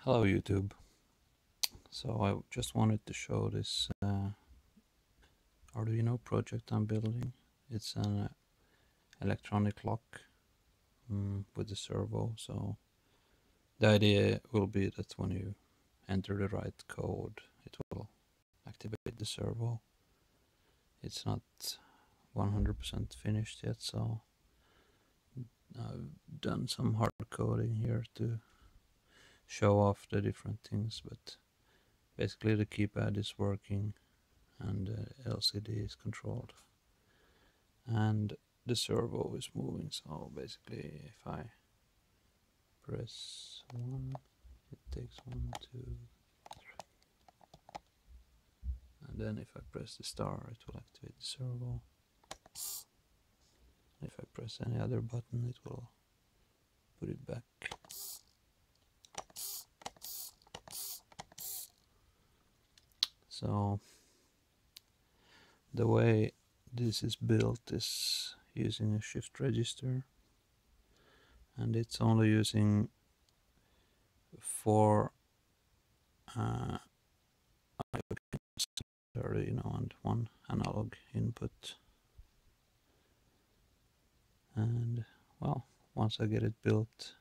Hello YouTube. So I just wanted to show this Arduino project I'm building. It's an electronic lock with the servo. So the idea will be that when you enter the right code, it will activate the servo. It's not 100% finished yet, so I've done some hard coding here to show off the different things, but basically the keypad is working and the LCD is controlled and the servo is moving. So basically if I press 1 it takes 1, 2, 3, and then if I press the star it will activate the servo. If I press any other button it will put it back. So the way this is built is using a shift register, and it's only using 4 Arduino and 1 analog input. And well, once I get it built,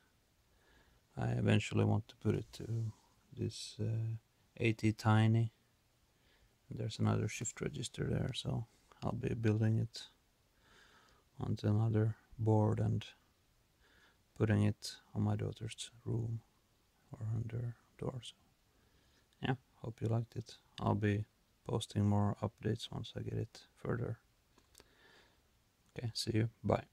I eventually want to put it to this 80 tiny. There's another shift register there, so I'll be building it onto another board and putting it on my daughter's room or on their door. So yeah, hope you liked it. I'll be posting more updates once I get it further. Okay, see you. Bye.